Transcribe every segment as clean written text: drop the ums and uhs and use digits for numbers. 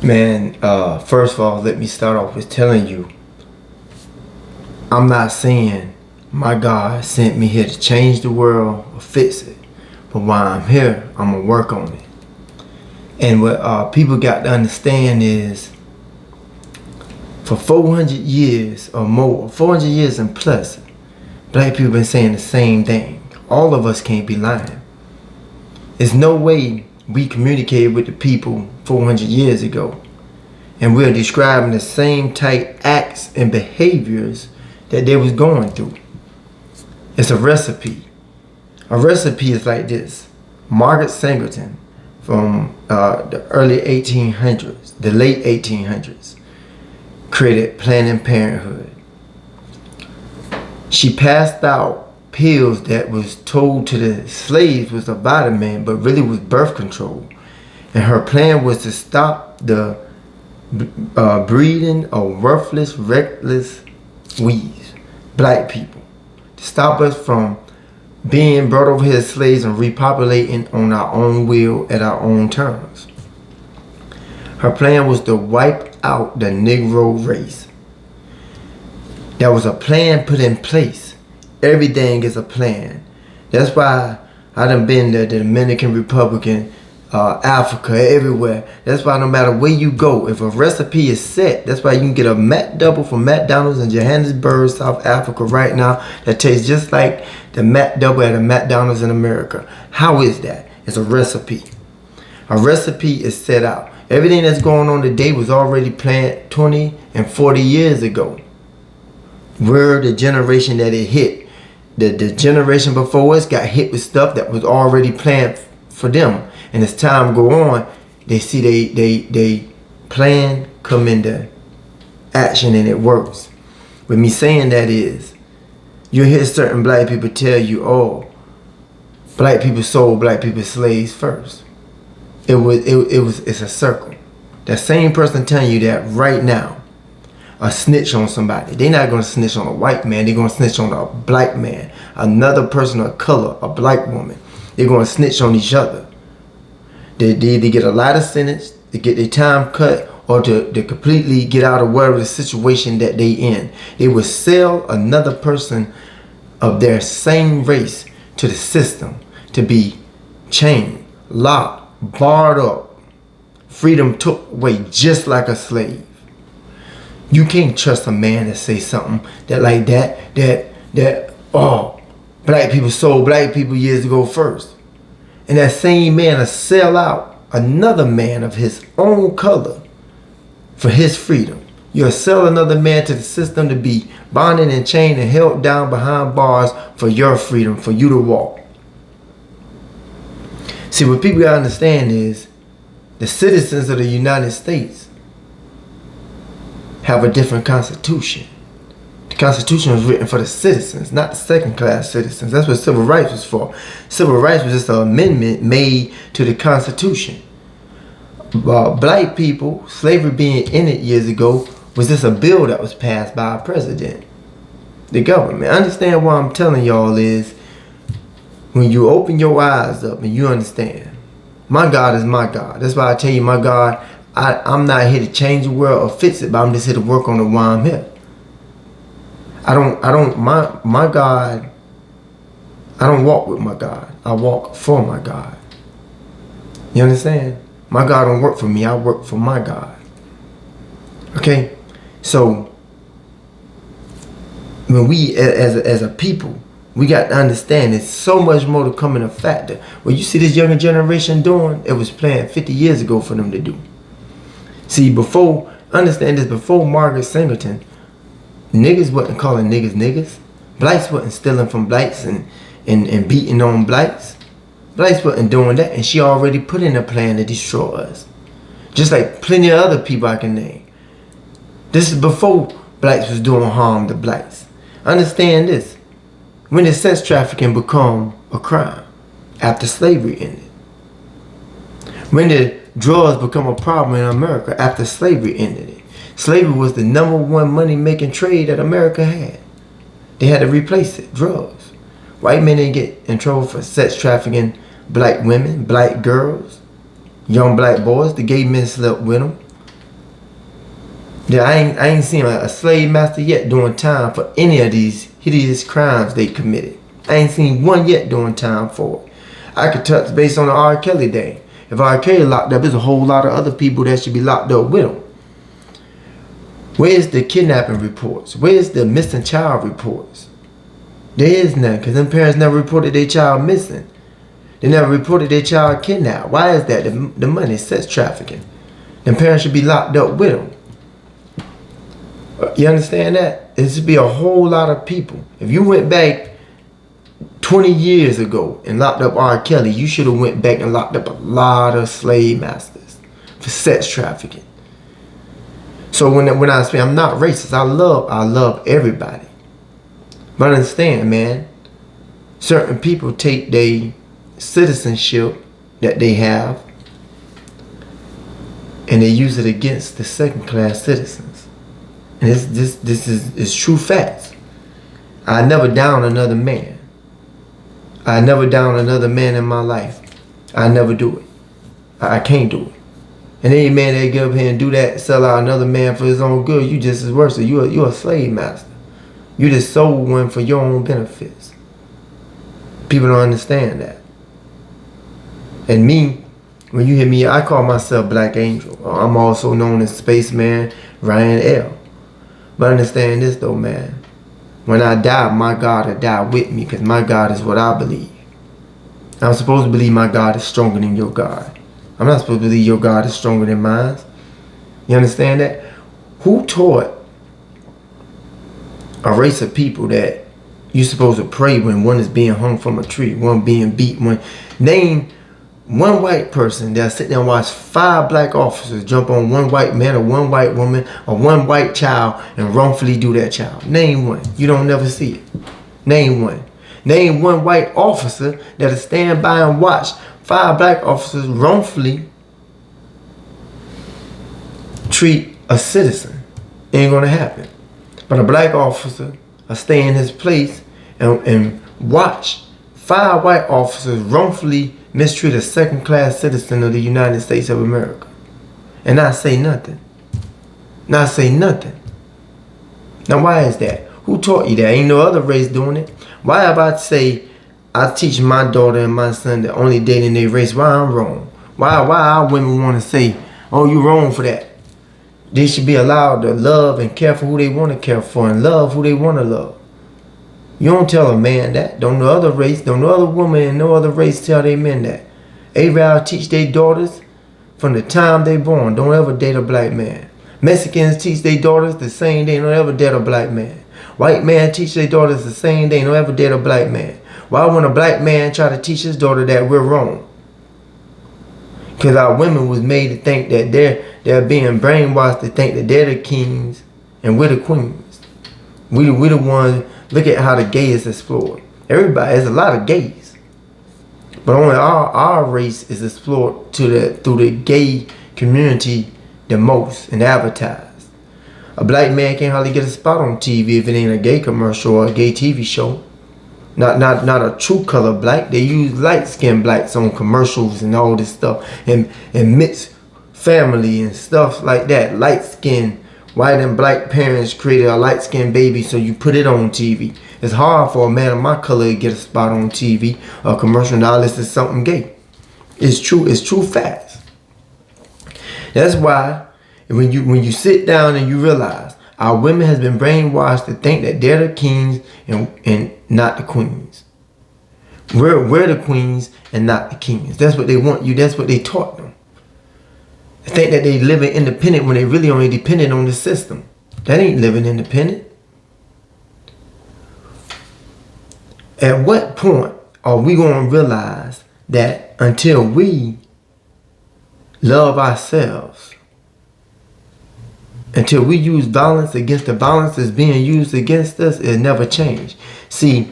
Man, first of all, let me start off with telling you, I'm not saying my God sent me here to change the world or fix it. But while I'm here, I'm going to work on it. And what people got to understand is, for 400 years or more, 400 years and plus, black people been saying the same thing. All of us can't be lying. There's no way we communicated with the people 400 years ago and we're describing the same type acts and behaviors that they was going through. It's a recipe. A recipe is like this. Margaret Singleton from the early 1800s, the late 1800s, created Planned Parenthood. She passed out pills that was told to the slaves was a vitamin, but really was birth control. And her plan was to stop the breeding of worthless, reckless weeds, black people. To stop us from being brought over here as slaves and repopulating on our own will at our own terms. Her plan was to wipe out the Negro race. There was a plan put in place. Everything is a plan. That's why I done been to the Dominican Republic, Africa, everywhere. That's why no matter where you go, if a recipe is set, that's why you can get a Mac double from McDonald's in Johannesburg, South Africa right now that tastes just like the Mac double at a McDonald's in America. How is that? It's a recipe. A recipe is set out. Everything that's going on today was already planned 20 and 40 years ago. We're the generation that it hit. The generation before us got hit with stuff that was already planned for them. And as time go on, they see they plan come into action and it works. With me saying that is, you'll hear certain black people tell you, oh, black people sold black people slaves first. It's a circle. That same person telling you that right now, a snitch on somebody. They're not going to snitch on a white man. They're going to snitch on a black man, another person of color, a black woman. They're going to snitch on each other. They either get a lighter sentence, to get their time cut, or to completely get out of whatever the situation that they in. They will sell another person of their same race to the system to be chained, locked, barred up, freedom took away just like a slave. You can't trust a man that say something that oh, black people sold black people years ago first. And that same man will sell out another man of his own color for his freedom. You'll sell another man to the system to be bonded and chained and held down behind bars for your freedom, for you to walk. See, what people gotta understand is the citizens of the United States have a different constitution. The Constitution was written for the citizens, not the second-class citizens. That's what civil rights was for. Civil rights was just an amendment made to the Constitution. Black people, slavery being in it years ago, was just a bill that was passed by a president, the government. Understand what I'm telling y'all is, when you open your eyes up and you understand, my God is my God. That's why I tell you, my God, I'm not here to change the world or fix it, but I'm just here to work on it while I'm here. My God, I don't walk with my God. I walk for my God. You understand? My God don't work for me. I work for my God. Okay? So, when we, as a people, we got to understand there's so much more to come in a factor. What you see this younger generation doing, it was planned 50 years ago for them to do. See, understand this, before Margaret Singleton, niggas wasn't calling niggas niggas. Blacks wasn't stealing from blacks and beating on blacks. Blacks wasn't doing that, and she already put in a plan to destroy us. Just like plenty of other people I can name. This is before blacks was doing harm to blacks. Understand this. When did sex trafficking become a crime? After slavery ended. When did drugs become a problem in America? After slavery ended it. Slavery was the #1 money-making trade that America had. They had to replace it, drugs. White men didn't get in trouble for sex trafficking black women, black girls, young black boys. The gay men slept with them. Yeah, I ain't seen a slave master yet doing time for any of these hideous crimes they committed. I ain't seen one yet doing time for it. I could touch based on the R. Kelly day. If R. Kelly locked up, there's a whole lot of other people that should be locked up with him. Where's the kidnapping reports? Where's the missing child reports? There is none, because them parents never reported their child missing. They never reported their child kidnapped. Why is that? The money, sex trafficking. Them parents should be locked up with them. You understand that? There should be a whole lot of people. If you went back 20 years ago and locked up R. Kelly, you should have went back and locked up a lot of slave masters for sex trafficking. So when I say I'm not racist, I love everybody. But understand, man, certain people take their citizenship that they have and they use it against the second-class citizens. And this is true facts. I never down another man. I never down another man in my life. I never do it. I can't do it. And any man that get up here and do that, sell out another man for his own good, you just as worse. So you're a slave master. You just sold one for your own benefits. People don't understand that. And me, when you hear me, I call myself Black Angel. I'm also known as Spaceman Ryan L. But understand this though, man. When I die, my God will die with me, because my God is what I believe. I'm supposed to believe my God is stronger than your God. I'm not supposed to believe your God is stronger than mine. You understand that? Who taught a race of people that you're supposed to pray when one is being hung from a tree, one being beat? Name one white person that'll sit there and watch 5 black officers jump on one white man or one white woman or one white child and wrongfully do that child. Name one. You don't never see it. Name one. Name one white officer that'll stand by and watch 5 black officers wrongfully treat a citizen. Ain't gonna happen. But a black officer will stay in his place and watch 5 white officers wrongfully mistreat a second-class citizen of the United States of America. And not say nothing. Not say nothing. Now why is that? Who taught you that? Ain't no other race doing it. Why have I say I teach my daughter and my son that only dating their race? Why I'm wrong? Why our women want to say, oh, you wrong for that? They should be allowed to love and care for who they want to care for and love who they want to love. You don't tell a man that. Don't no other race, don't no other woman and no other race tell their men that. Arabs teach their daughters from the time they born, don't ever date a black man. Mexicans teach their daughters the same day, don't ever date a black man. White man teach their daughters the same day, don't ever date a black man. Why when a black man try to teach his daughter that we're wrong? Because our women was made to think that they're being brainwashed to think that they're the kings and we're the queens. We the ones. Look at how the gay is explored. Everybody, there's a lot of gays, but only our race is explored through the gay community the most and advertised. A black man can't hardly get a spot on TV if it ain't a gay commercial or a gay TV show. Not a true color black. They use light-skinned blacks on commercials and all this stuff and mixed family and stuff like that. Light-skinned white and black parents created a light-skinned baby, so you put it on TV. It's hard for a man of my color to get a spot on TV or a commercial unless it's something gay. It's true facts. That's why when you sit down and you realize our women has been brainwashed to think that they're the kings and not the queens. We're the queens and not the kings. That's what they want you. That's what they taught them. They think that they living independent when they really only dependent on the system. That ain't living independent. At what point are we going to realize that until we love ourselves, until we use violence against the violence that's being used against us, it'll never change? See,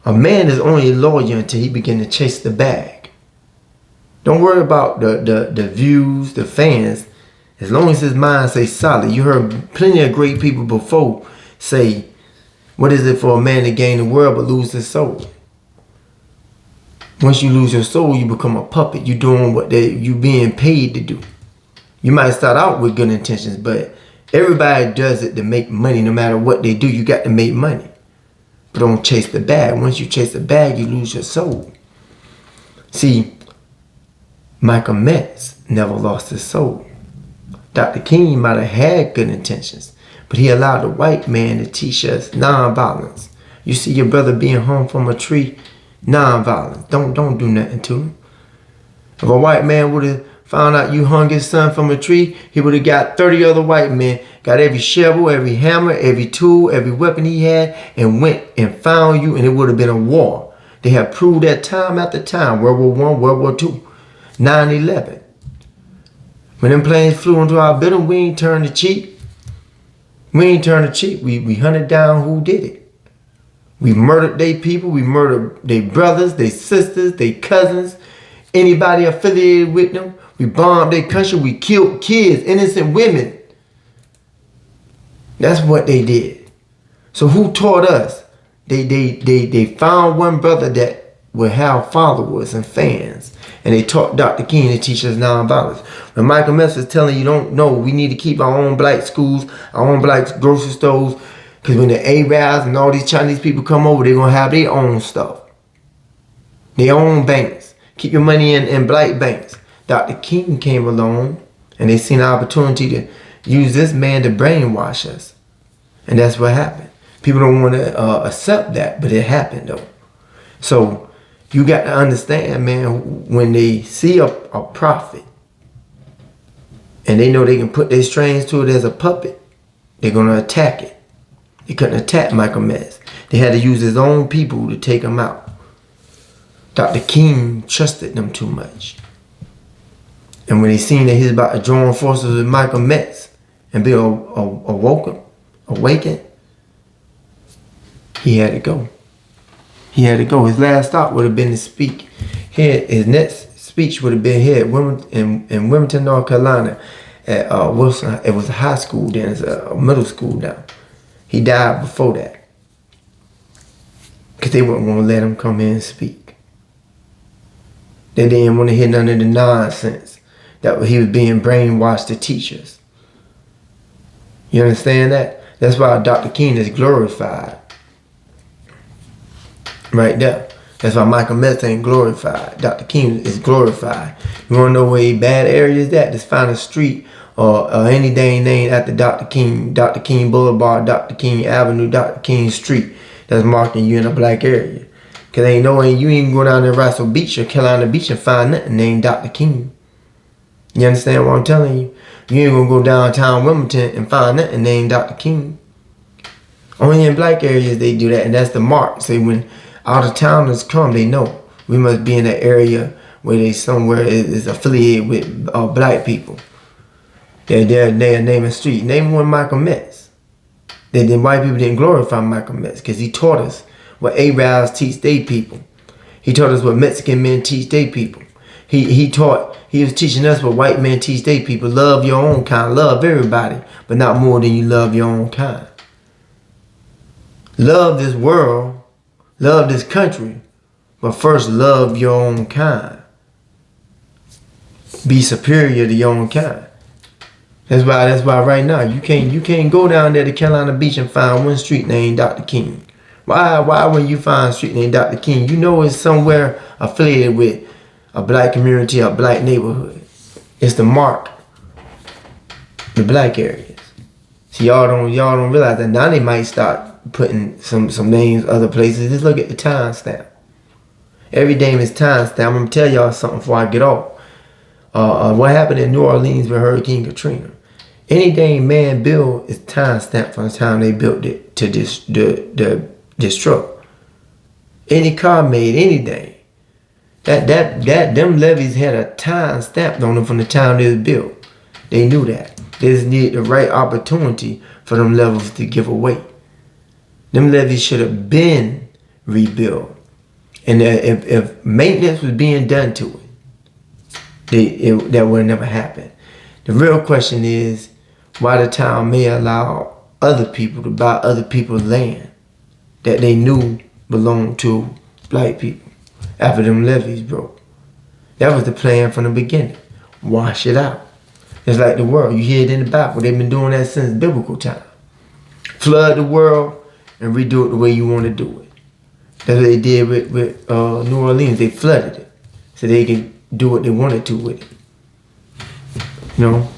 a man is only loyal until he begin to chase the bag. Don't worry about the views, the fans, as long as his mind stays solid. You heard plenty of great people before say, what is it for a man to gain the world but lose his soul? Once you lose your soul, you become a puppet. You're doing what you being paid to do. You might start out with good intentions, but Everybody does it to make money. No matter what they do, you got to make money. But don't chase the bag. Once you chase the bag, you lose your soul. See, Malcolm X never lost his soul. Dr. King might have had good intentions, but he allowed the white man to teach us nonviolence. You see your brother being hung from a tree, nonviolence. Don't do nothing to him. If a white man would have found out you hung his son from a tree, he would have got 30 other white men, got every shovel, every hammer, every tool, every weapon he had, and went and found you, and it would have been a war. They have proved that time after time. World War I, World War II, 9/11. When them planes flew into our building, we ain't turned to cheat. We ain't turned to cheat. We hunted down who did it. We murdered their people. We murdered their brothers, their sisters, their cousins, anybody affiliated with them. We bombed their country. We killed kids, innocent women. That's what they did. So who taught us? They found one brother that would have followers and fans. And they taught Dr. King to teach us nonviolence. When Michael Mess is telling you, don't know, we need to keep our own black schools, our own black grocery stores. Because when the Arabs and all these Chinese people come over, they're going to have their own stuff. Their own banks. Keep your money in black banks. Dr. King came along and they seen an opportunity to use this man to brainwash us. And that's what happened. People don't want to accept that, but it happened though. So you got to understand, man, when they see a prophet and they know they can put their strings to it as a puppet, they're going to attack it. They couldn't attack Michael Mess. They had to use his own people to take him out. Dr. King trusted them too much. And when they seen that he was about to join forces with Michael Mess and be awakened, he had to go. He had to go. His last stop would have been to speak here. His next speech would have been here in Wilmington, North Carolina, at Wilson. It was a high school then. It's a middle school now. He died before that because they weren't going to let him come in and speak. They didn't want to hear none of the nonsense that he was being brainwashed to teach us. You understand that? That's why Dr. King is glorified. Right there. That's why Michael Mess ain't glorified. Dr. King is glorified. You want to know where a bad area is at? Just find a street or any dang name after Dr. King. Dr. King Boulevard, Dr. King Avenue, Dr. King Street. That's marking you in a black area. Because ain't no way you ain't go down to Russell Beach or Carolina Beach and find nothing named Dr. King. You understand what I'm telling you? You ain't going to go downtown Wilmington and find nothing named Dr. King. Only in black areas they do that, and that's the mark. Say when out-of-towners come, they know we must be in an area where they somewhere is affiliated with black people. They're naming a street. Name one Michael Mess. Then white people didn't glorify Michael Mess because he taught us what Arabs teach their people. He taught us what Mexican men teach their people. He was teaching us what white men teach their people. Love your own kind. Love everybody, but not more than you love your own kind. Love this world. Love this country. But first, love your own kind. Be superior to your own kind. That's why right now you can't go down there to Carolina Beach and find one street named Dr. King. Why when you find a street named Dr. King, you know it's somewhere affiliated with a black community, a black neighborhood. It's the mark. The black areas. See, y'all don't realize that now they might start putting some names other places. Just look at the timestamp. Every name is timestamp. I'm gonna tell y'all something before I get off. What happened in New Orleans with Hurricane Katrina? Any dang man built is timestamped from the time they built it to destroy. Any car made, anything. Them levees had a time stamped on them from the time they was built. They knew that. They just needed the right opportunity for them levels to give away. Them levees should have been rebuilt. And if maintenance was being done to it, that would have never happened. The real question is why the town may allow other people to buy other people's land that they knew belonged to black people after them levees broke. That was the plan from the beginning. Wash it out. It's like the world. You hear it in the Bible. They've been doing that since biblical time. Flood the world and redo it the way you want to do it. That's what they did with New Orleans. They flooded it so they can do what they wanted to with it. You know?